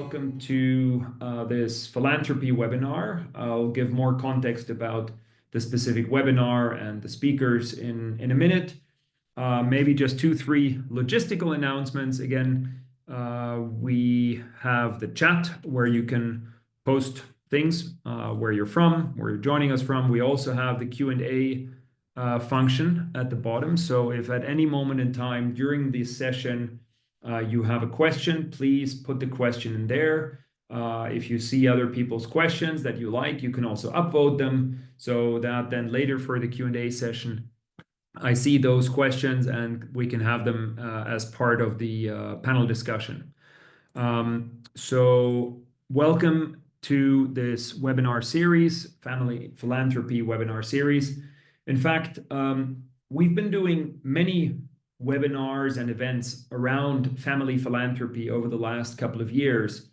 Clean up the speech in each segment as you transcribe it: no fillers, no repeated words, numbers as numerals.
welcome to this philanthropy webinar. I'll give more context about the specific webinar and the speakers in a minute. Maybe just 2-3 logistical announcements. Again, we have the chat where you can post things, where you're from, where you're joining us from. We also have the Q&A function at the bottom. So if at any moment in time during this session you have a question, please put the question in there. If you see other people's questions that you like, you can also upvote them so that then later for the Q&A session, I see those questions and we can have them as part of the panel discussion. So welcome to this webinar series, Family Philanthropy webinar series. In fact, we've been doing many webinars and events around family philanthropy over the last couple of years.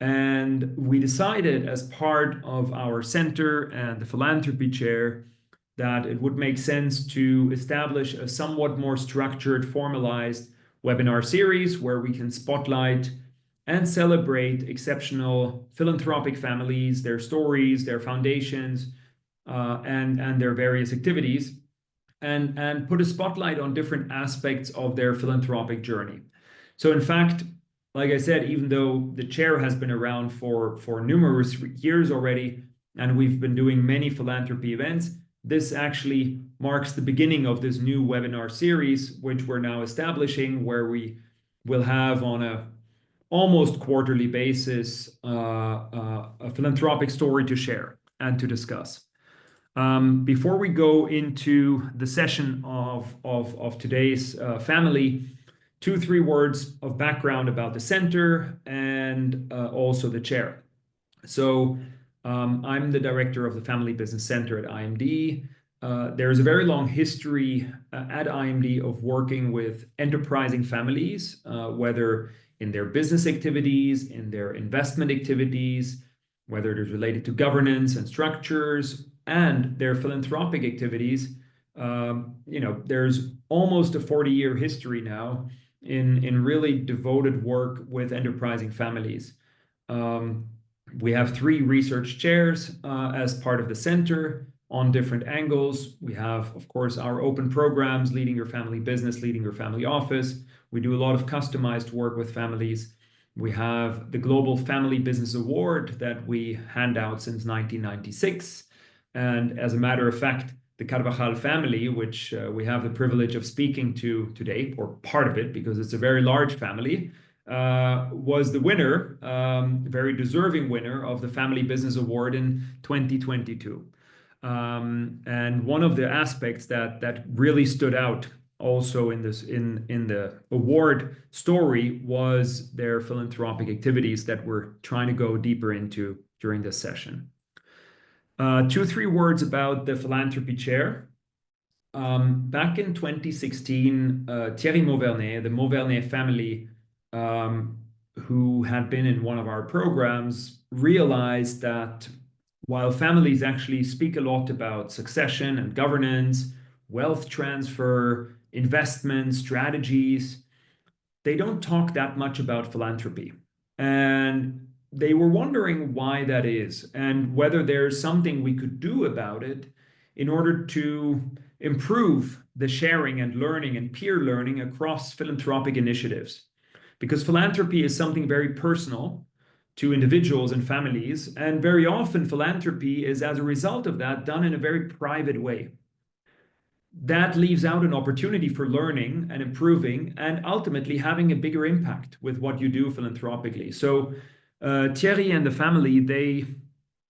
And we decided as part of our center and the philanthropy chair that it would make sense to establish a somewhat more structured, formalized webinar series where we can spotlight and celebrate exceptional philanthropic families, their stories, their foundations, and their various activities, and put a spotlight on different aspects of their philanthropic journey. So in fact, like I said, even though the chair has been around for numerous years already, and we've been doing many philanthropy events, this actually marks the beginning of this new webinar series, which we're now establishing, where we will have on a almost quarterly basis a philanthropic story to share and to discuss. Before we go into the session of today's family, 2-3 words of background about the center and also the chair. So I'm the director of the Family Business Center at IMD. There's a very long history at IMD of working with enterprising families, whether in their business activities, in their investment activities, whether it is related to governance and structures, and their philanthropic activities. There's almost a 40-year history now in really devoted work with enterprising families. We have 3 research chairs as part of the center on different angles. We have, of course, our open programs, Leading Your Family Business, Leading Your Family Office. We do a lot of customized work with families. We have the Global Family Business Award that we hand out since 1996. And as a matter of fact, the Carvajal family, which we have the privilege of speaking to today, or part of it, because it's a very large family, was the winner, very deserving winner of the Family Business Award in 2022. And one of the aspects that really stood out also in the award story was their philanthropic activities that we're trying to go deeper into during this session. 2-3 words about the philanthropy chair. Back in 2016, Thierry Mauvernet, the Mauvernet family, who had been in one of our programs, realized that while families actually speak a lot about succession and governance, wealth transfer, investment strategies, they don't talk that much about philanthropy. And they were wondering why that is and whether there's something we could do about it in order to improve the sharing and learning and peer learning across philanthropic initiatives. Because philanthropy is something very personal to individuals and families, and very often philanthropy is, as a result of that, done in a very private way. That leaves out an opportunity for learning and improving and ultimately having a bigger impact with what you do philanthropically. So Thierry and the family, they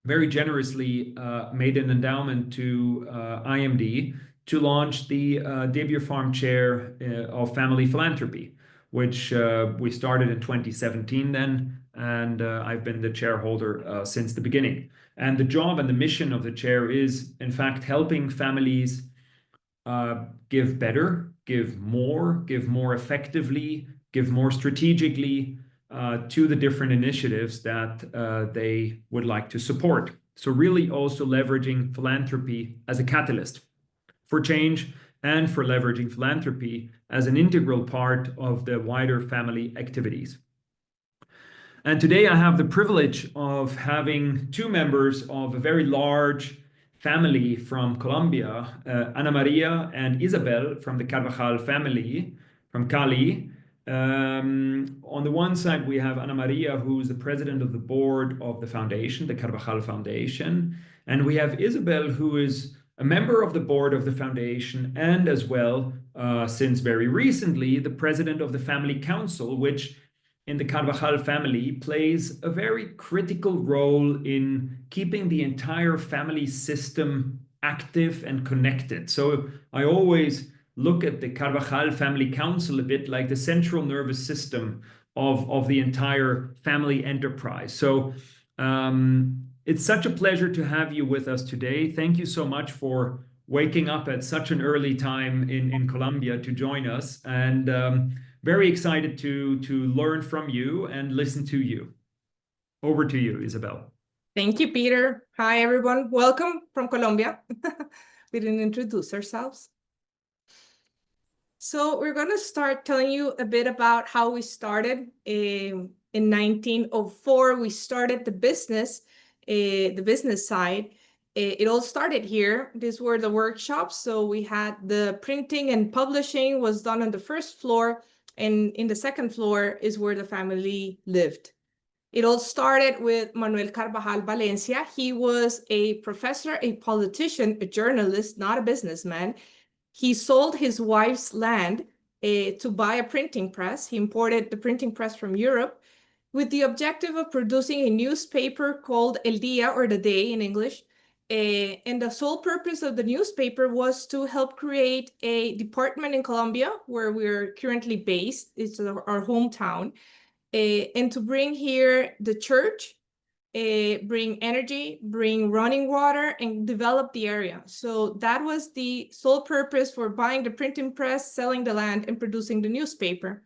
very generously made an endowment to IMD to launch the Debut Farm Chair of Family Philanthropy, which we started in 2017 then, and I've been the chairholder since the beginning. And the job and the mission of the chair is, in fact, helping families give better, give more effectively, give more strategically, to the different initiatives that they would like to support. So really also leveraging philanthropy as a catalyst for change and for leveraging philanthropy as an integral part of the wider family activities. And today I have the privilege of having two members of a very large family from Colombia, Ana Maria and Isabel from the Carvajal family from Cali. On the one side, we have Ana Maria, who is the president of the board of the foundation, the Carvajal Foundation. And we have Isabel, who is a member of the board of the foundation and as well, since very recently, the president of the family council, which in the Carvajal family plays a very critical role in keeping the entire family system active and connected. So I always look at the Carvajal family council a bit like the central nervous system of the entire family enterprise. So it's such a pleasure to have you with us today. Thank you so much for waking up at such an early time in Colombia to join us. And very excited to learn from you and listen to you. Over to you, Isabel. Thank you, Peter. Hi, everyone. Welcome from Colombia. We didn't introduce ourselves. So we're going to start telling you a bit about how we started. In 1904, we started the business side. It all started here. These were the workshops. So we had the printing and publishing was done on the first floor. And in the second floor is where the family lived. It all started with Manuel Carvajal Valencia. He was a professor, a politician, a journalist, not a businessman. He sold his wife's land to buy a printing press. He imported the printing press from Europe with the objective of producing a newspaper called El Día, or The Day in English. And the sole purpose of the newspaper was to help create a department in Colombia, where we're currently based. It's our hometown. And to bring here the church, bring energy, bring running water, and develop the area. So that was the sole purpose for buying the printing press, selling the land, and producing the newspaper.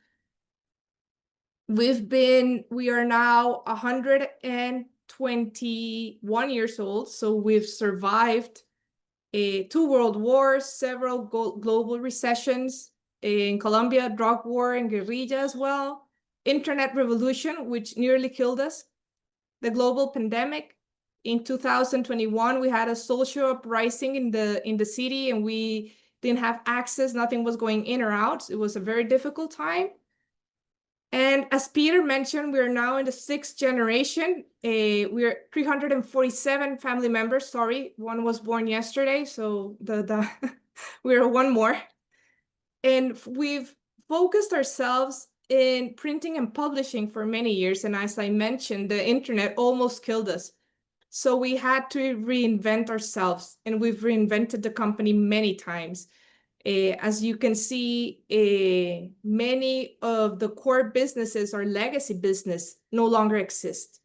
We are now 121 years old, so we've survived 2 world wars, several global recessions, in Colombia, drug war and guerrilla as well, internet revolution, which nearly killed us, the global pandemic. In 2021, we had a social uprising in the city, and we didn't have access. Nothing was going in or out. It was a very difficult time. And as Peter mentioned, we're now in the 6th generation. We're 347 family members. Sorry, one was born yesterday, so we're one more. And we've focused ourselves in printing and publishing for many years. And as I mentioned, the internet almost killed us. So we had to reinvent ourselves, and we've reinvented the company many times. As you can see, many of the core businesses or legacy business no longer exist.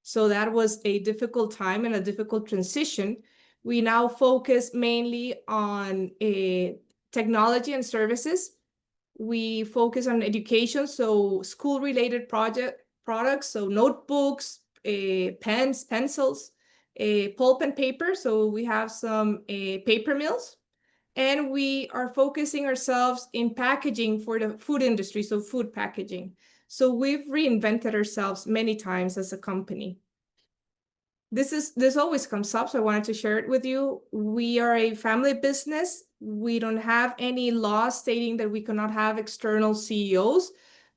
So that was a difficult time and a difficult transition. We now focus mainly on technology and services. We focus on education, so school-related products, so notebooks, pens, pencils, pulp and paper. So we have some paper mills. And we are focusing ourselves in packaging for the food industry, so food packaging. So we've reinvented ourselves many times as a company. This always comes up, so I wanted to share it with you. We are a family business. We don't have any law stating that we cannot have external CEOs.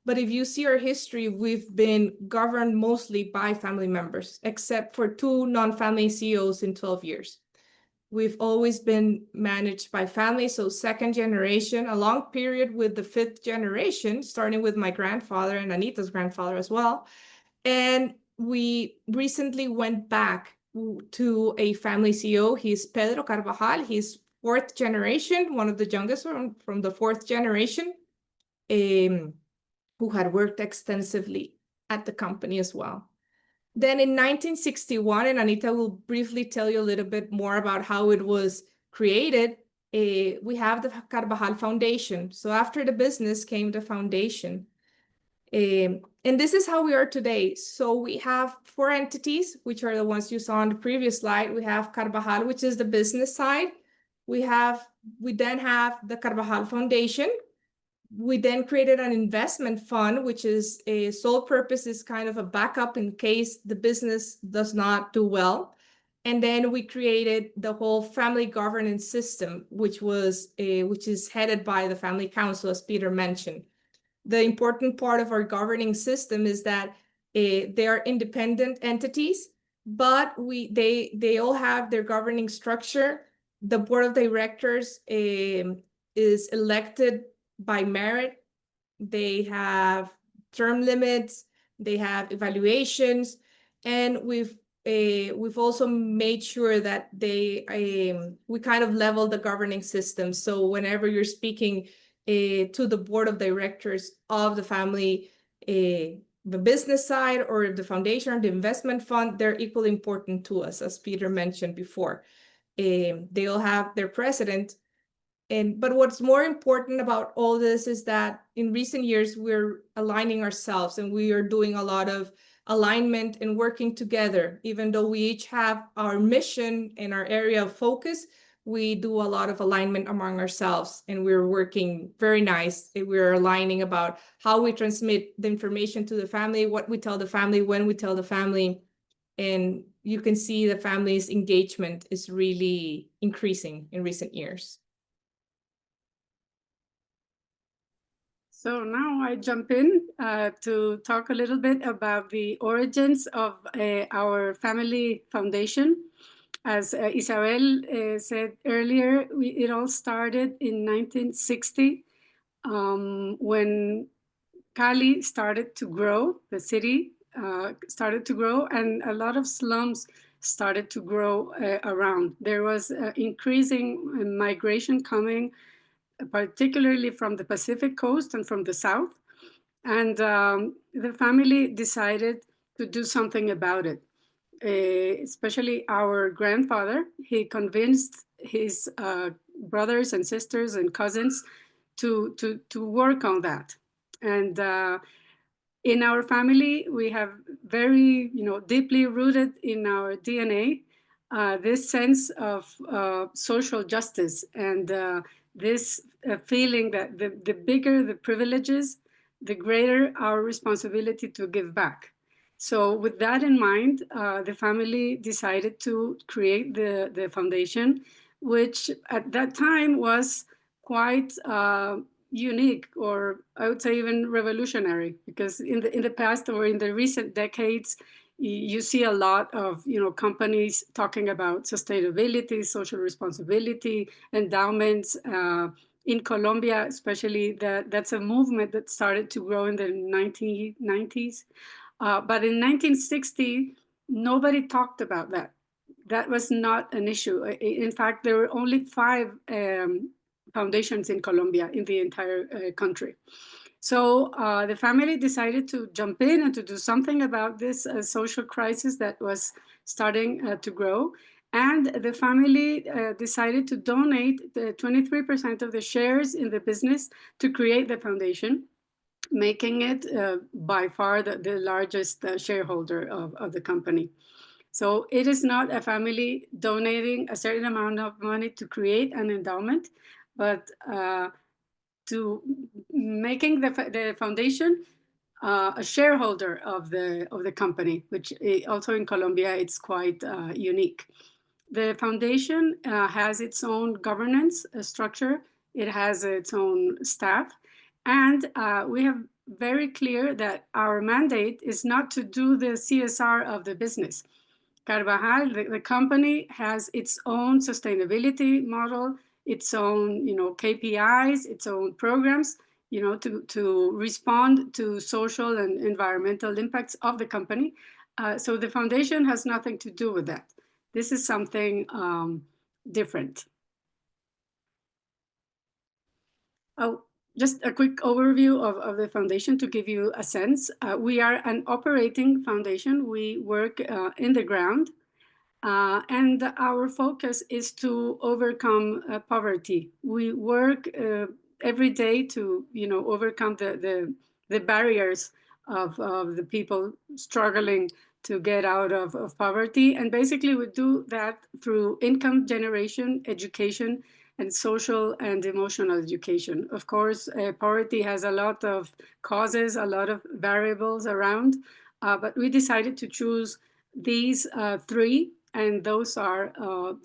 But if you see our history, we've been governed mostly by family members, except for 2 non-family CEOs in 12 years. We've always been managed by family, so 2nd generation, a long period with the 5th generation, starting with my grandfather and Anita's grandfather as well. And we recently went back to a family CEO. He's Pedro Carvajal. He's 4th generation, one of the youngest from the 4th generation, who had worked extensively at the company as well. Then in 1961, and Anita will briefly tell you a little bit more about how it was created, we have the Carvajal Foundation. So after the business came the foundation. And this is how we are today. So we have 4 entities, which are the ones you saw on the previous slide. We have Carvajal, which is the business side. We then have the Carvajal Foundation. We then created an investment fund, which is a sole purpose is kind of a backup in case the business does not do well. And then we created the whole family governance system, which is headed by the Family Council, as Peter mentioned. The important part of our governing system is that they are independent entities, but they all have their governing structure. The board of directors is elected by merit. They have term limits, they have evaluations, and we've also made sure that we kind of level the governing system. So whenever you're speaking to the board of directors of the family, the business side or the foundation or the investment fund, they're equally important to us, as Peter mentioned before. They all have their president. But what's more important about all this is that in recent years, we're aligning ourselves and we are doing a lot of alignment and working together. Even though we each have our mission and our area of focus, we do a lot of alignment among ourselves and we're working very nice. We're aligning about how we transmit the information to the family, what we tell the family, when we tell the family. And you can see the family's engagement is really increasing in recent years. So now I jump in to talk a little bit about the origins of our family foundation. As Isabel said earlier, it all started in 1960 when Cali started to grow, the city started to grow, and a lot of slums started to grow around. There was increasing migration coming, particularly from the Pacific coast and from the south. And the family decided to do something about it. Especially our grandfather, he convinced his brothers and sisters and cousins to work on that. And in our family, we have very, deeply rooted in our DNA, this sense of social justice and this feeling that the bigger the privileges, the greater our responsibility to give back. So with that in mind, the family decided to create the foundation, which at that time was quite unique, or I would say even revolutionary, because in the past or in the recent decades, you see a lot of companies talking about sustainability, social responsibility, endowments. In Colombia, especially, that's a movement that started to grow in the 1990s. But in 1960, nobody talked about that. That was not an issue. In fact, there were only 5 foundations in Colombia in the entire country. So the family decided to jump in and to do something about this social crisis that was starting to grow. And the family decided to donate the 23% of the shares in the business to create the foundation, making it by far the largest shareholder of the company. So it is not a family donating a certain amount of money to create an endowment, but to making the foundation a shareholder of the company, which also in Colombia it's quite unique. The foundation has its own governance structure. It has its own staff, and we have very clear that our mandate is not to do the CSR of the business. Carvajal, the company, has its own sustainability model, its own KPIs, its own programs, to respond to social and environmental impacts of the company. So the foundation has nothing to do with that. This is something different. Oh, just a quick overview of the foundation to give you a sense. We are an operating foundation. We work in the ground. And our focus is to overcome poverty. We work every day to overcome the barriers of the people struggling to get out of poverty. And basically we do that through income generation, education, and social and emotional education. Of course, poverty has a lot of causes, a lot of variables around, but we decided to choose these three, and those are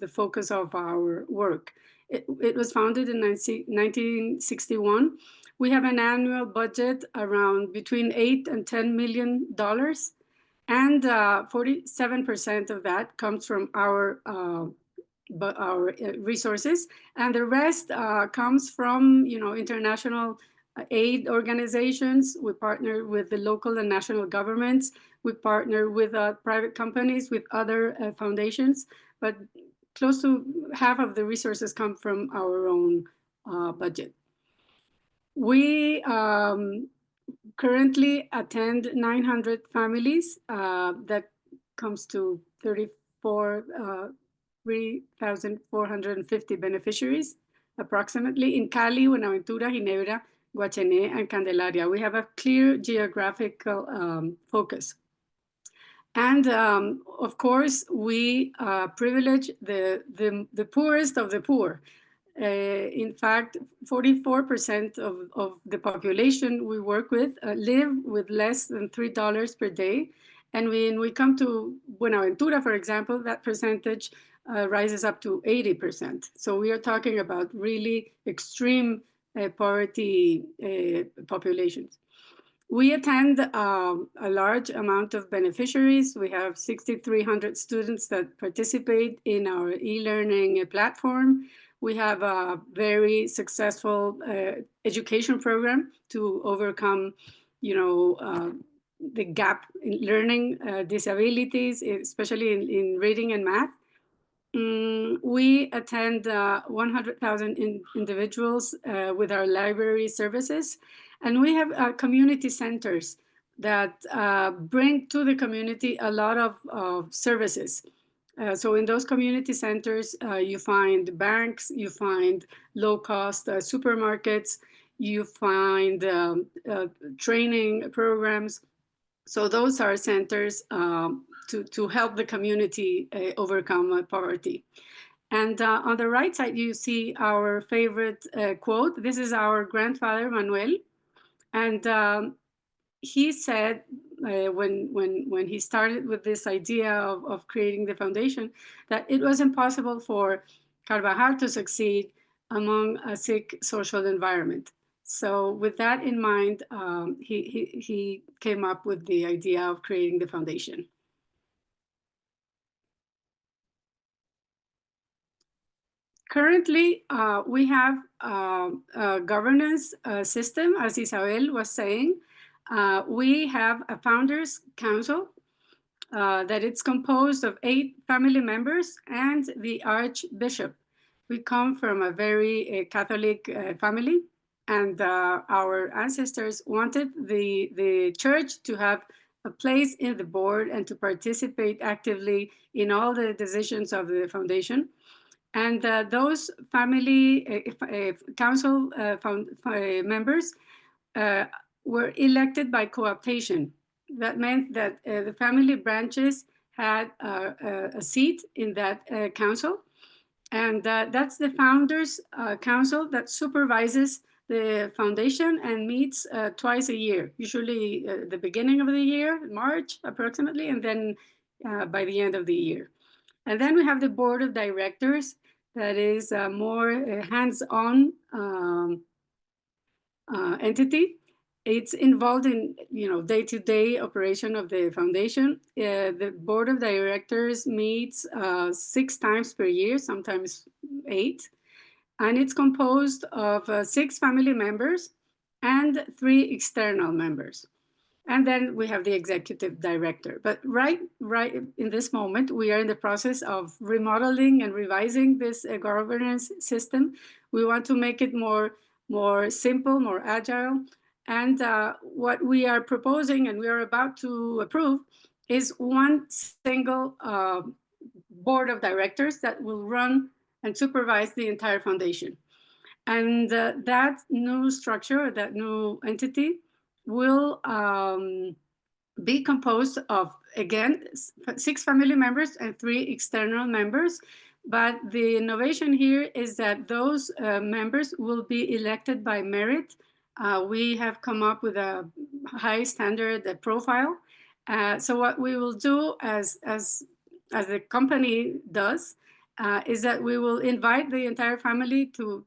the focus of our work. It was founded in 1961. We have an annual budget around between $8 and $10 million, and 47% of that comes from our resources, and the rest comes from international aid organizations. We partner with the local and national governments. We partner with private companies, with other foundations, but close to half of the resources come from our own budget. We currently attend 900 families. That comes to 3,450 beneficiaries, approximately, in Cali, Buenaventura, Ginebra, Guachené, and Candelaria. We have a clear geographical focus. And of course, we privilege the poorest of the poor. In fact, 44% of the population we work with live with less than $3 per day. And when we come to Buenaventura, for example, that percentage rises up to 80%. So we are talking about really extreme poverty populations. We attend a large amount of beneficiaries. We have 6,300 students that participate in our e-learning platform. We have a very successful education program to overcome, the gap in learning disabilities, especially in reading and math. We attend 100,000 individuals with our library services, and we have community centers that bring to the community a lot of services. So in those community centers, you find banks, you find low-cost supermarkets, you find training programs. So those are centers to help the community overcome poverty. And on the right side, you see our favorite quote. This is our grandfather, Manuel. And he said, when he started with this idea of creating the foundation, that it was impossible for Carvajal to succeed among a sick social environment. So with that in mind, he came up with the idea of creating the foundation. Currently, we have a governance system, as Isabel was saying. We have a founders council that it's composed of 8 family members and the archbishop. We come from a very Catholic family, and our ancestors wanted the church to have a place in the board and to participate actively in all the decisions of the foundation. And those family council members were elected by co-optation. That meant that the family branches had a seat in that council. And that's the founders council that supervises the foundation and meets twice a year, usually the beginning of the year, March approximately, and then by the end of the year. And then we have the board of directors that is a more hands-on entity. It's involved in day-to-day operation of the foundation. The board of directors meets 6 times per year, sometimes 8. And it's composed of 6 family members and 3 external members. And then we have the executive director. But right in this moment, we are in the process of remodeling and revising this governance system. We want to make it more simple, more agile. And what we are proposing and we are about to approve is one single board of directors that will run and supervise the entire foundation. And that new structure, that new entity, will be composed of, again, 6 family members and 3 external members. But the innovation here is that those members will be elected by merit. We have come up with a high standard profile. So what we will do as the company does is that we will invite the entire family to,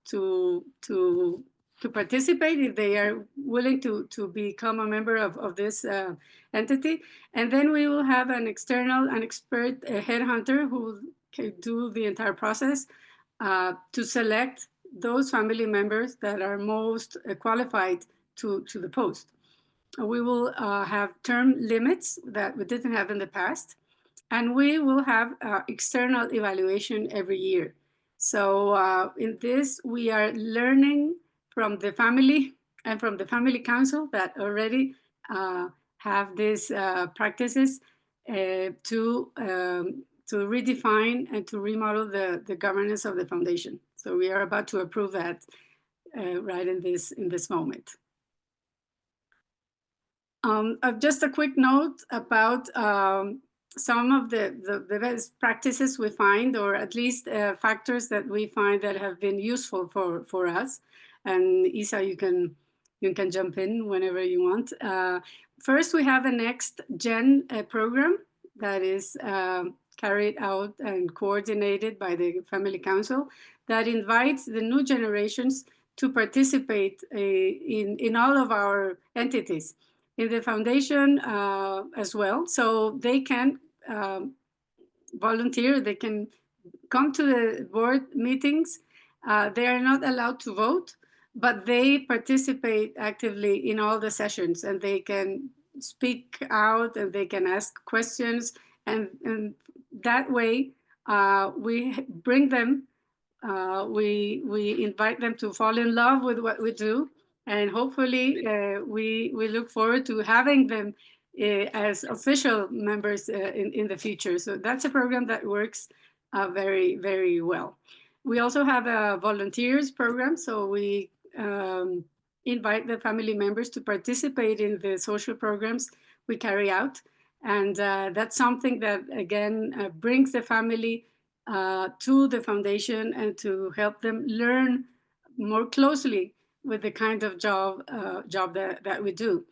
to participate if they are willing to become a member of this entity. And then we will have an expert headhunter who will do the entire process to select those family members that are most qualified to the post. We will have term limits that we didn't have in the past, and we will have external evaluation every year. So in this, we are learning from the family and from the family council that already have these practices to redefine and to remodel the governance of the foundation. So we are about to approve that right in this moment. Just a quick note about some of the best practices we find, or at least factors that we find that have been useful for us. And Isa, you can jump in whenever you want. First, we have a Next Gen program that is carried out and coordinated by the Family Council that invites the new generations to participate in all of our entities, in the foundation as well. So they can volunteer, they can come to the board meetings. They are not allowed to vote, but they participate actively in all the sessions, and they can speak out and they can ask questions. And that way, we bring them, we invite them to fall in love with what we do. And hopefully, we look forward to having them as official members in the future. So that's a program that works very, very well. We also have a volunteers program. So we invite the family members to participate in the social programs we carry out. And that's something that, again, brings the family to the foundation and to help them learn more closely with the kind of job that we do.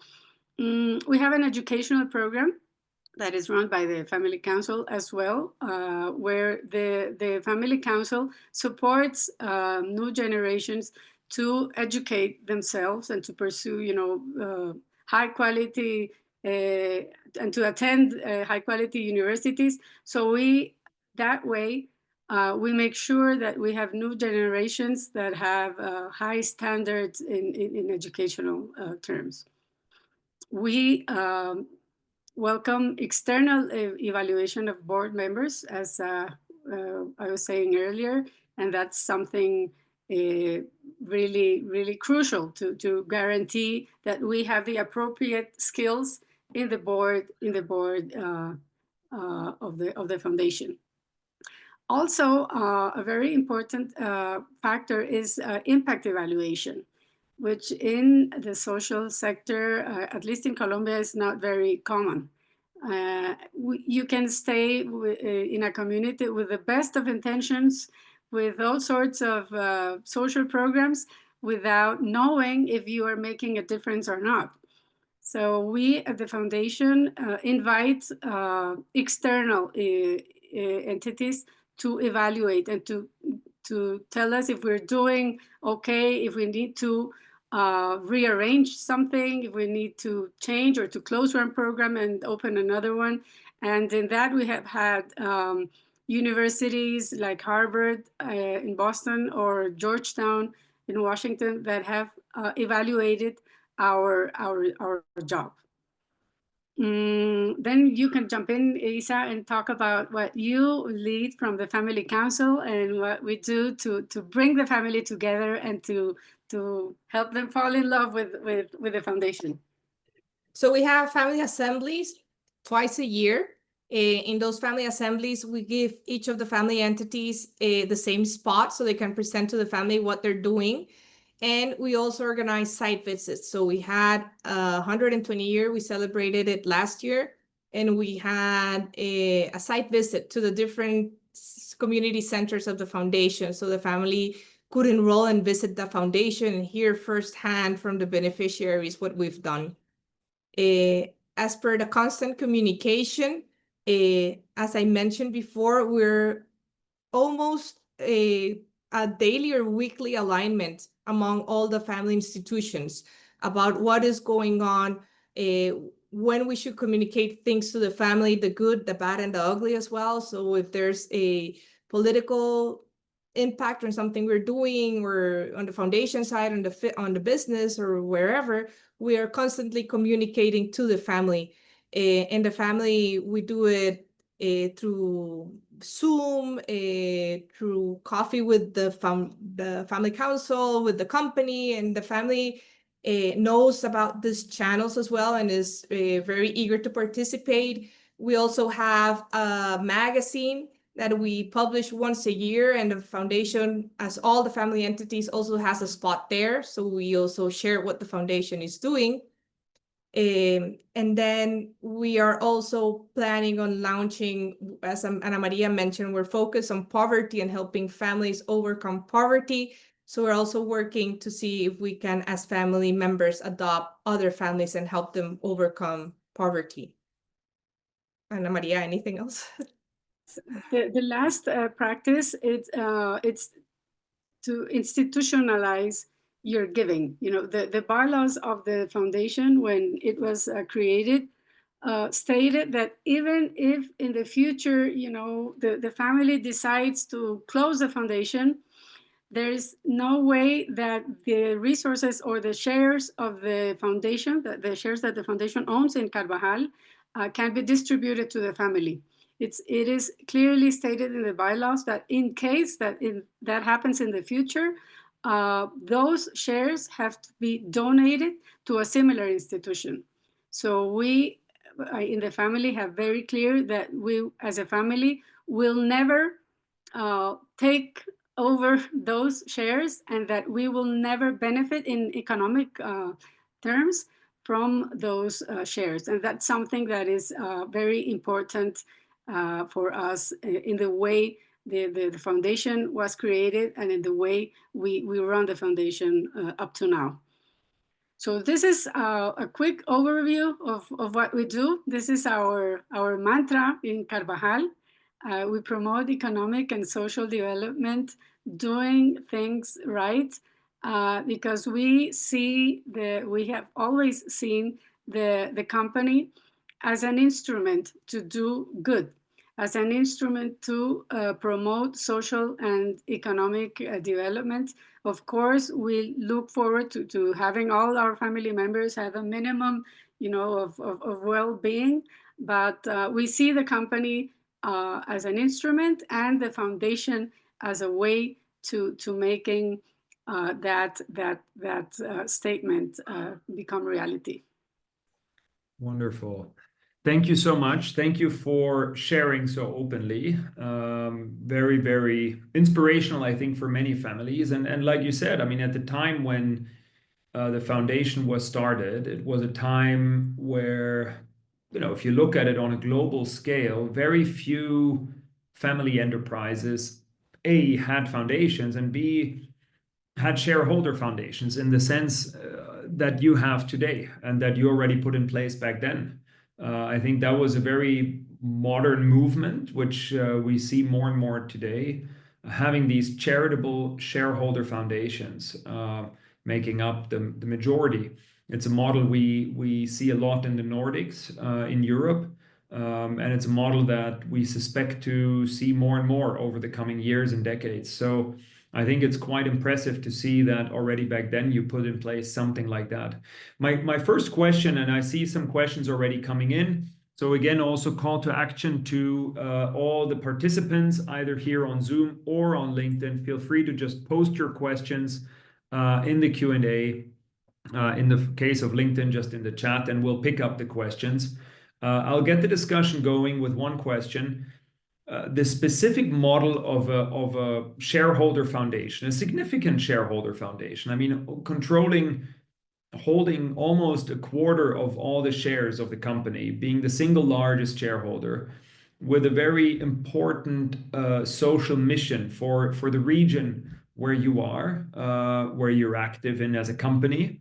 We have an educational program that is run by the Family Council as well, where the Family Council supports new generations to educate themselves and to pursue, high quality and to attend high quality universities. So that way, we make sure that we have new generations that have high standards in educational terms. We welcome external evaluation of board members, as I was saying earlier, and that's something really, really crucial to guarantee that we have the appropriate skills in the board of the foundation. Also, a very important factor is impact evaluation, which in the social sector, at least in Colombia, is not very common. You can stay in a community with the best of intentions, with all sorts of social programs, without knowing if you are making a difference or not. So we at the foundation invite external entities to evaluate and to tell us if we're doing okay, if we need to rearrange something, if we need to change or to close one program and open another one. And in that, we have had universities like Harvard in Boston or Georgetown in Washington that have evaluated our job. Then you can jump in, Isa, and talk about what you lead from the Family Council and what we do to bring the family together and to help them fall in love with the foundation. So we have family assemblies twice a year. In those family assemblies, we give each of the family entities the same spot so they can present to the family what they're doing. And we also organize site visits. So we had 120 year, we celebrated it last year. And we had a site visit to the different community centers of the foundation. So the family could enroll and visit the foundation and hear firsthand from the beneficiaries what we've done. As per the constant communication, as I mentioned before, we're almost a daily or weekly alignment among all the family institutions about what is going on, when we should communicate things to the family, the good, the bad, and the ugly as well. So if there's a political impact on something we're doing, or on the foundation side, on the business, or wherever, we are constantly communicating to the family. And the family, we do it through Zoom, through coffee with the family council, with the company, and the family knows about these channels as well and is very eager to participate. We also have a magazine that we publish once a year, and the foundation, as all the family entities, also has a spot there. So we also share what the foundation is doing. And then we are also planning on launching, as Ana Maria mentioned, we're focused on poverty and helping families overcome poverty. So we're also working to see if we can, as family members, adopt other families and help them overcome poverty. Ana Maria, anything else? The last practice, it's to institutionalize your giving. You know, the bylaws of the foundation, when it was created, stated that even if in the future, you know, the family decides to close the foundation, there is no way that the resources or the shares of the foundation, the shares that the foundation owns in Carvajal, can be distributed to the family. It is clearly stated in the bylaws that in case that that happens in the future, those shares have to be donated to a similar institution. So we, in the family, have very clear that we, as a family, will never take over those shares, and that we will never benefit in economic terms from those shares. And that's something that is very important for us in the way the foundation was created and in the way we run the foundation up to now. So this is a quick overview of what we do. This is our mantra in Carvajal. We promote economic and social development, doing things right, because we have always seen the company as an instrument to do good, as an instrument to promote social and economic development. Of course, we look forward to having all our family members have a minimum, you know, of well-being, but we see the company as an instrument and the foundation as a way to making that statement become reality. Wonderful. Thank you so much. Thank you for sharing so openly. Very, very inspirational, I think, for many families. And like you said, I mean, at the time when the foundation was started, it was a time where, you know, if you look at it on a global scale, very few family enterprises, A, had foundations, and B, had shareholder foundations in the sense that you have today and that you already put in place back then. I think that was a very modern movement, which we see more and more today, having these charitable shareholder foundations making up the majority. It's a model we see a lot in the Nordics, in Europe, and it's a model that we suspect to see more and more over the coming years and decades. So I think it's quite impressive to see that already back then you put in place something like that. My first question, and I see some questions already coming in. So again, also call to action to all the participants, either here on Zoom or on LinkedIn. Feel free to just post your questions in the Q&A. In the case of LinkedIn, just in the chat, and we'll pick up the questions. I'll get the discussion going with one question. The specific model of a shareholder foundation, a significant shareholder foundation, I mean, holding almost a quarter of all the shares of the company, being the single largest shareholder, with a very important social mission for the region where you are, where you're active in as a company.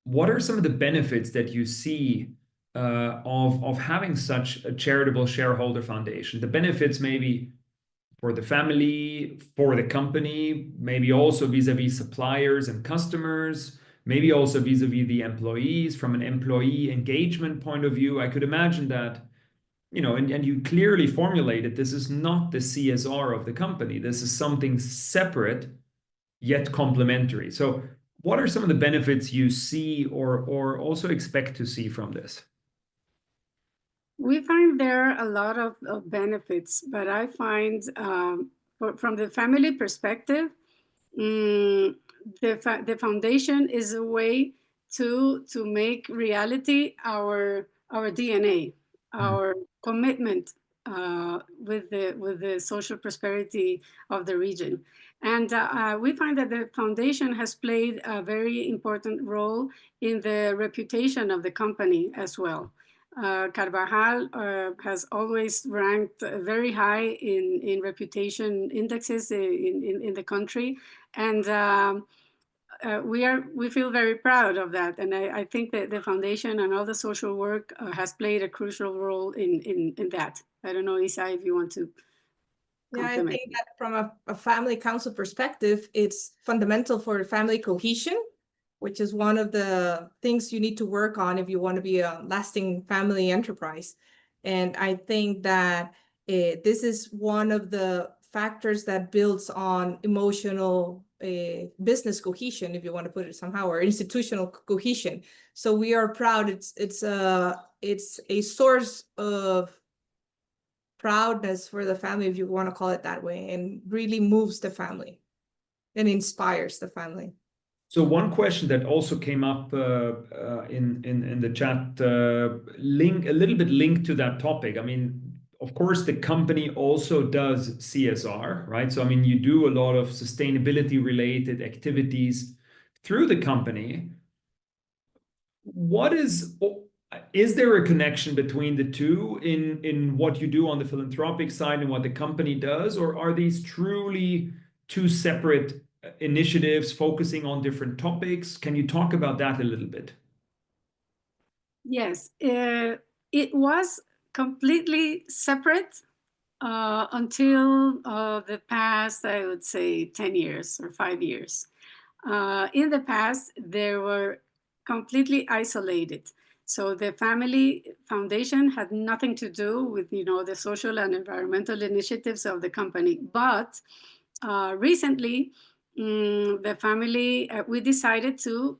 What are some of the benefits that you see of having such a charitable shareholder foundation? The benefits maybe for the family, for the company, maybe also vis-a-vis suppliers and customers, maybe also vis-a-vis the employees from an employee engagement point of view. I could imagine that, you know, and you clearly formulated this is not the CSR of the company. This is something separate yet complementary. So what are some of the benefits you see or also expect to see from this? We find there are a lot of benefits, but I find from the family perspective, the foundation is a way to make reality our DNA, our commitment with the social prosperity of the region. And we find that the foundation has played a very important role in the reputation of the company as well. Carvajal has always ranked very high in reputation indexes in the country, and we feel very proud of that. And I think that the foundation and all the social work has played a crucial role in that. I don't know, Isa, if you want to Yeah, I think that from a family council perspective, it's fundamental for family cohesion, which is one of the things you need to work on if you want to be a lasting family enterprise. And I think that this is one of the factors that builds on emotional business cohesion, if you want to put it somehow, or institutional cohesion. So we are proud. It's a source of proudness for the family, if you want to call it that way, and really moves the family and inspires the family. So one question that also came up in the chat, a little bit linked to that topic. I mean, of course, the company also does CSR, right? So I mean, you do a lot of sustainability related activities through the company. Is there a connection between the two in what you do on the philanthropic side and what the company does, or are these truly two separate initiatives focusing on different topics? Can you talk about that a little bit? Yes, it was completely separate until the past, I would say, 10 years or 5 years. In the past, they were completely isolated. So the family foundation had nothing to do with, you know, the social and environmental initiatives of the company. But recently, the family, we decided to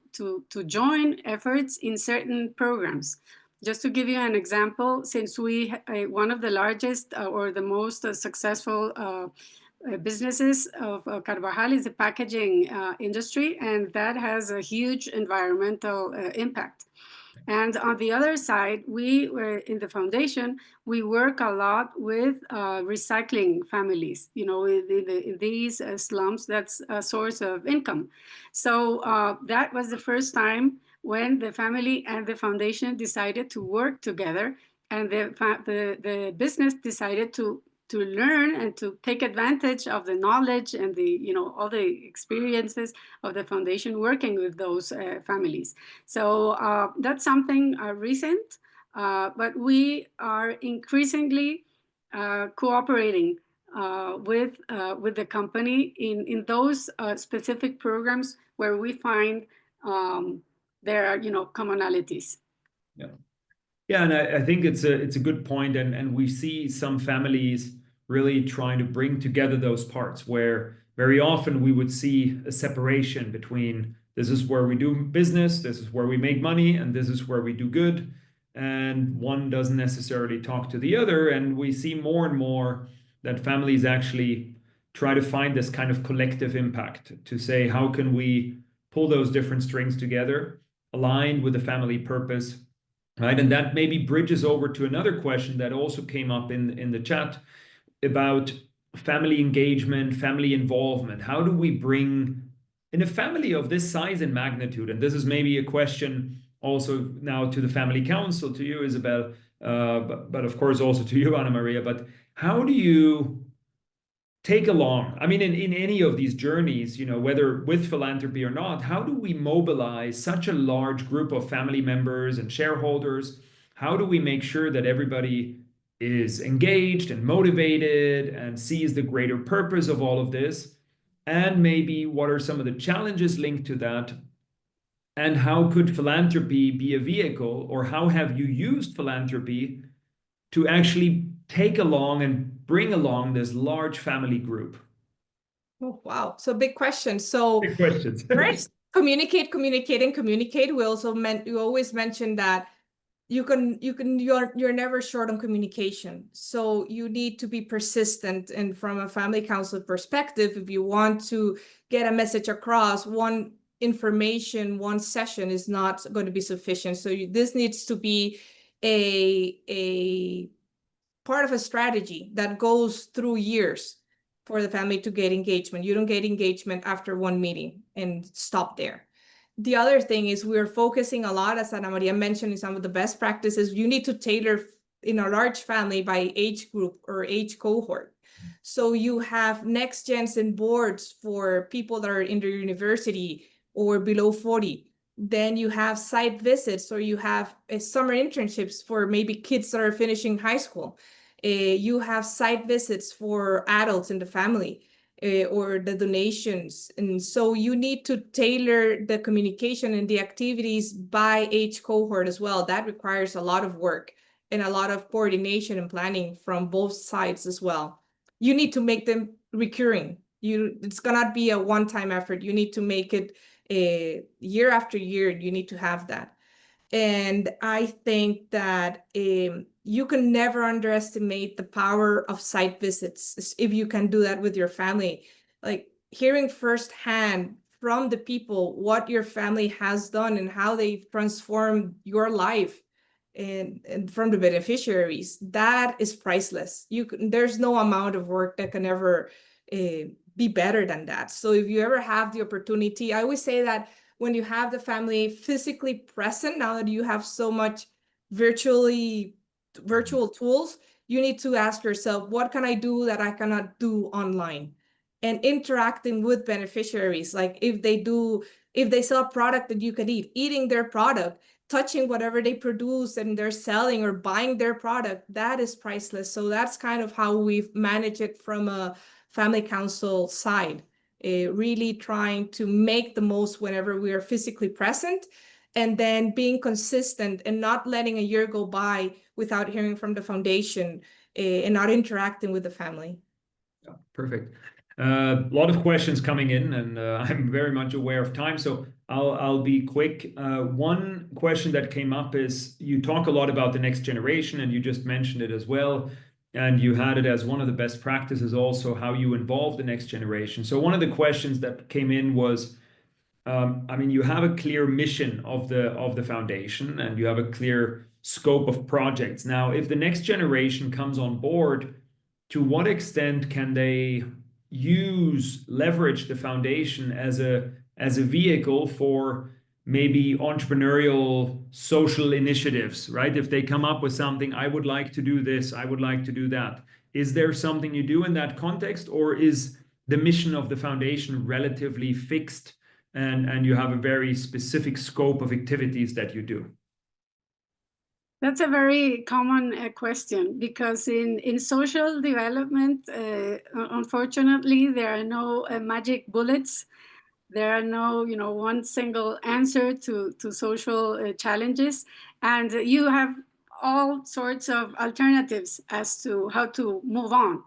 join efforts in certain programs. Just to give you an example, since we one of the largest or the most successful businesses of Carvajal is the packaging industry, and that has a huge environmental impact. And on the other side, we were in the foundation, we work a lot with recycling families, you know, in these slums, that's a source of income. So that was the first time when the family and the foundation decided to work together, and the business decided to learn and to take advantage of the knowledge and the, you know, all the experiences of the foundation working with those families. So that's something recent, but we are increasingly cooperating with the company in those specific programs where we find there are, you know, commonalities. Yeah. Yeah, and I think it's a good point, and we see some families really trying to bring together those parts where very often we would see a separation between this is where we do business, this is where we make money, and this is where we do good, and one doesn't necessarily talk to the other. And we see more and more that families actually try to find this kind of collective impact to say, how can we pull those different strings together, aligned with the family purpose, right? And that maybe bridges over to another question that also came up in the chat about family engagement, family involvement. How do we bring in a family of this size and magnitude? And this is maybe a question also now to the family council, to you, Isabel. but of course also to you, Ana Maria. But how do you take along, I mean, in any of these journeys, you know, whether with philanthropy or not, how do we mobilize such a large group of family members and shareholders? How do we make sure that everybody is engaged and motivated and sees the greater purpose of all of this? And maybe what are some of the challenges linked to that? And how could philanthropy be a vehicle, or how have you used philanthropy to actually take along and bring along this large family group? Oh, wow. So big question. So Big questions. first, communicate, communicate, and communicate. We also you always mention that you're never short on communication. So you need to be persistent. And from a family council perspective, if you want to get a message across, one session is not going to be sufficient. So this needs to be a part of a strategy that goes through years for the family to get engagement. You don't get engagement after one meeting and stop there. The other thing is we're focusing a lot, as Ana Maria mentioned, in some of the best practices. You need to tailor in a large family by age group or age cohort. So you have next gens and boards for people that are in the university or below 40. Then you have site visits, or you have summer internships for maybe kids that are finishing high school. You have site visits for adults in the family, or the donations. And so you need to tailor the communication and the activities by age cohort as well. That requires a lot of work and a lot of coordination and planning from both sides as well. You need to make them recurring. It's gonna be a one-time effort. You need to make it year after year. You need to have that. And I think that you can never underestimate the power of site visits if you can do that with your family. Like hearing firsthand from the people what your family has done and how they've transformed your life, and from the beneficiaries, that is priceless. There's no amount of work that can ever be better than that. So if you ever have the opportunity, I always say that when you have the family physically present, now that you have so much virtual tools, you need to ask yourself, what can I do that I cannot do online? And interacting with beneficiaries, like if they sell a product that you can eat, eating their product, touching whatever they produce and they're selling, or buying their product, that is priceless. So that's kind of how we've managed it from a family council side. Really trying to make the most whenever we are physically present, and then being consistent and not letting a year go by without hearing from the foundation, and not interacting with the family. Yeah, perfect. A lot of questions coming in, and I'm very much aware of time, so I'll be quick. One question that came up is, you talk a lot about the next generation, and you just mentioned it as well. And you had it as one of the best practices also, how you involve the next generation. So one of the questions that came in was, I mean, you have a clear mission of the foundation, and you have a clear scope of projects. Now, if the next generation comes on board, to what extent can they leverage the foundation as a vehicle for maybe entrepreneurial social initiatives, right? If they come up with something, I would like to do this, I would like to do that. Is there something you do in that context, or is the mission of the foundation relatively fixed, and you have a very specific scope of activities that you do? That's a very common question, because in social development, unfortunately, there are no magic bullets. There are no, one single answer to social challenges, and you have all sorts of alternatives as to how to move on.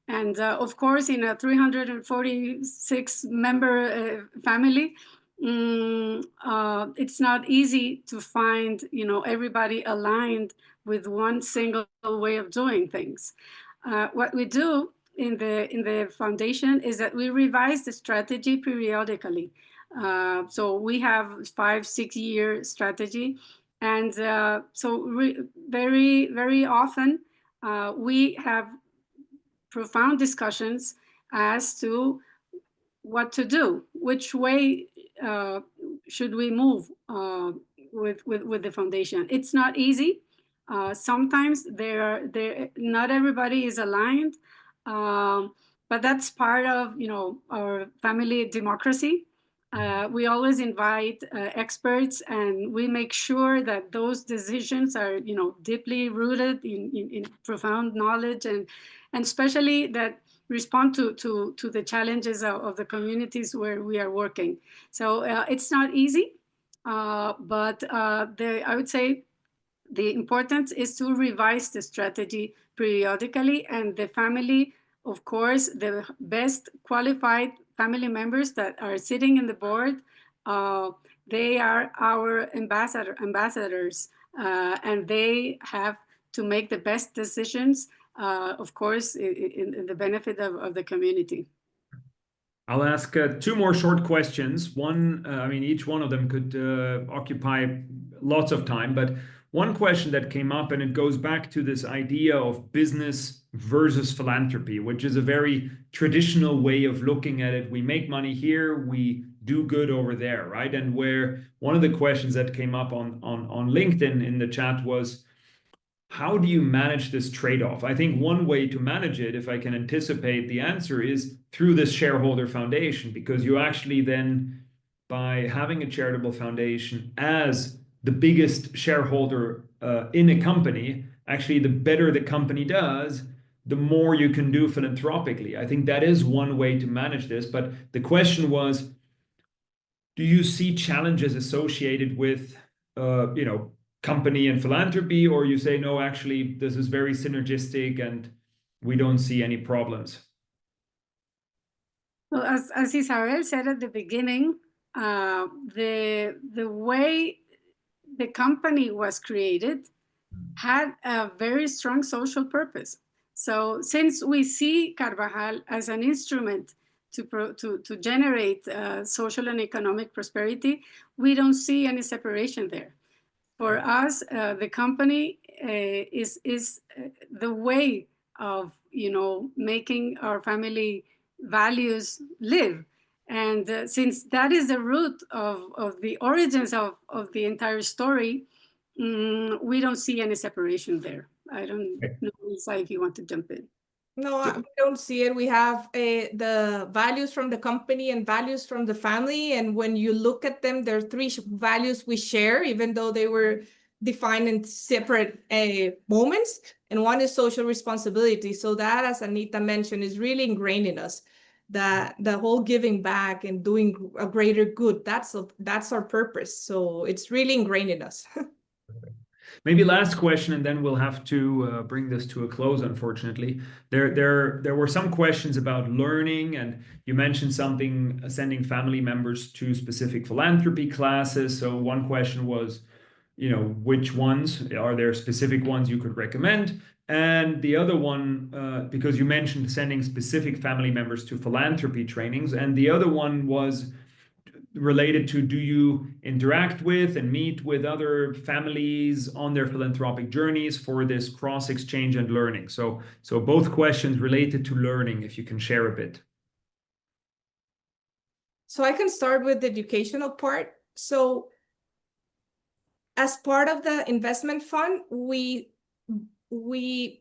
And of course, in a 346 member family, it's not easy to find, everybody aligned with one single way of doing things. What we do in the foundation is that we revise the strategy periodically. So we have 5-6 year strategy, and very, very often we have profound discussions as to what to do, which way should we move with the foundation. It's not easy. Sometimes not everybody is aligned, but that's part of our family democracy. We always invite experts, and we make sure that those decisions are deeply rooted in profound knowledge, and especially that respond to the challenges of the communities where we are working. So it's not easy, but I would say the importance is to revise the strategy periodically, and the family, of course, the best qualified family members that are sitting in the board, they are our ambassadors, and they have to make the best decisions, of course, in the benefit of the community. I'll ask two more short questions. One, I mean, each one of them could occupy lots of time, but one question that came up, and it goes back to this idea of business versus philanthropy, which is a very traditional way of looking at it. We make money here, we do good over there, right? And where one of the questions that came up on LinkedIn in the chat was, how do you manage this trade-off? I think one way to manage it, if I can anticipate the answer, is through this shareholder foundation, because you actually then, by having a charitable foundation as the biggest shareholder in a company, actually the better the company does, the more you can do philanthropically. I think that is one way to manage this. But the question was, do you see challenges associated with, company and philanthropy, or you say, no, actually, this is very synergistic and we don't see any problems? Well, as Isabel said at the beginning, the way the company was created had a very strong social purpose. So since we see Carvajal as an instrument to generate social and economic prosperity, we don't see any separation there. For us, the company is the way of making our family values live. And since that is the root of the origins of the entire story, we don't see any separation there. I don't know, Lisa, if you want to jump in. No, we don't see it. We have the values from the company and values from the family. And when you look at them, there are three values we share, even though they were defined in separate moments. And one is social responsibility. So that, as Anita mentioned, is really ingrained in us. That the whole giving back and doing a greater good, that's our purpose. So it's really ingrained in us. Maybe last question, and then we'll have to bring this to a close, unfortunately. There were some questions about learning, and you mentioned something, sending family members to specific philanthropy classes. So one question was, which ones? Are there specific ones you could recommend? And the other one, because you mentioned sending specific family members to philanthropy trainings, and the other one was related to, do you interact with and meet with other families on their philanthropic journeys for this cross exchange and learning? So both questions related to learning, if you can share a bit. So I can start with the educational part. So as part of the investment fund, we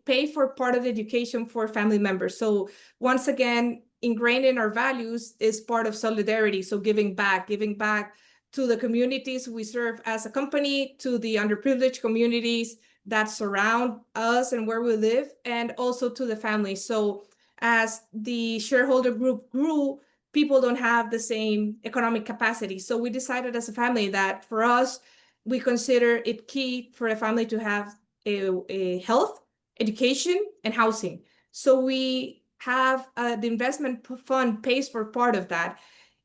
pay for part of the education for family members. So once again, ingrained in our values is part of solidarity. So giving back to the communities we serve as a company, to the underprivileged communities that surround us and where we live, and also to the family. So as the shareholder group grew, people don't have the same economic capacity. So we decided as a family that for us, we consider it key for a family to have a health, education, and housing. So we have the investment fund pays for part of that.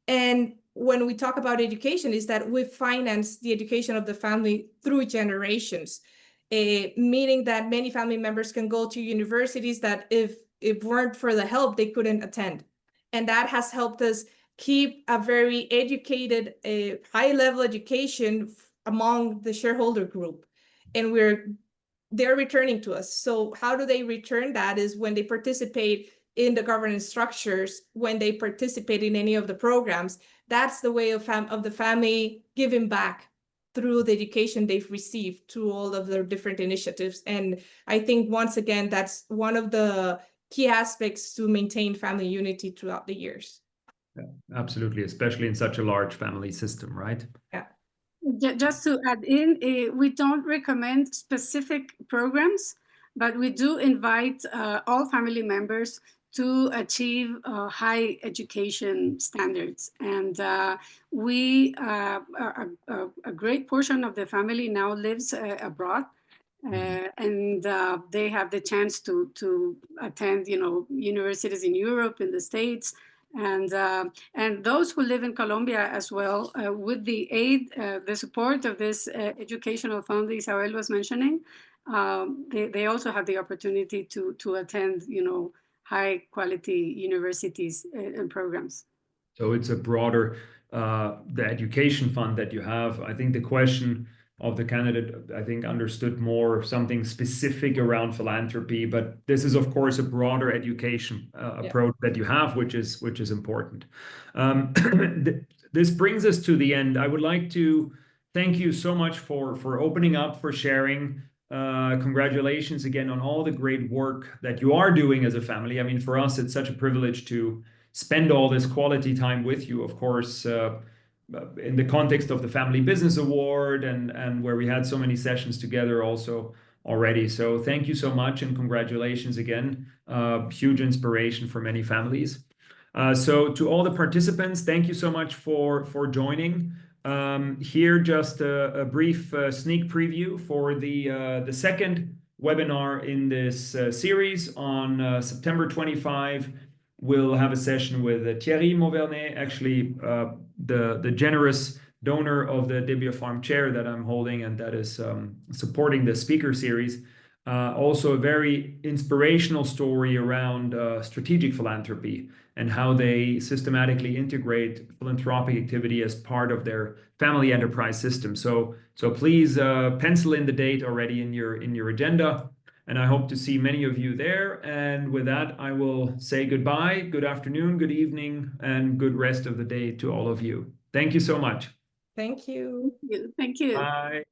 And when we talk about education, is that we finance the education of the family through generations, meaning that many family members can go to universities that if it weren't for the help, they couldn't attend. And that has helped us keep a very educated, high-level education among the shareholder group. And they're returning to us. So how do they return that? Is when they participate in the governance structures, when they participate in any of the programs. That's the way of the family giving back through the education they've received through all of their different initiatives. And I think, once again, that's one of the key aspects to maintain family unity throughout the years. Yeah, absolutely, especially in such a large family system, right? Yeah. Just to add in, we don't recommend specific programs, but we do invite all family members to achieve high education standards. And a great portion of the family now lives abroad. And they have the chance to attend, universities in Europe, in the States, and those who live in Colombia as well, with the aid, the support of this educational fund Isabel was mentioning, they also have the opportunity to attend, high quality universities and programs. So it's a broader, the education fund that you have. I think the question of the candidate, I think, understood more something specific around philanthropy, but this is, of course, a broader education approach that you have, which is important. This brings us to the end. I would like to thank you so much for opening up, for sharing. Congratulations again on all the great work that you are doing as a family. I mean, for us, it's such a privilege to spend all this quality time with you, of course, in the context of the Family Business Award and where we had so many sessions together also already. So thank you so much and congratulations again. Huge inspiration for many families. So to all the participants, thank you so much for joining. Here, just a brief sneak preview for the second webinar in this series on September 25. We'll have a session with Thierry Mauvernet, actually the generous donor of the Debia Farm chair that I'm holding and that is supporting the speaker series. Also a very inspirational story around strategic philanthropy and how they systematically integrate philanthropic activity as part of their family enterprise system. So please pencil in the date already in your agenda. And I hope to see many of you there. And with that, I will say goodbye, good afternoon, good evening, and good rest of the day to all of you. Thank you so much. Thank you. Thank you. Bye.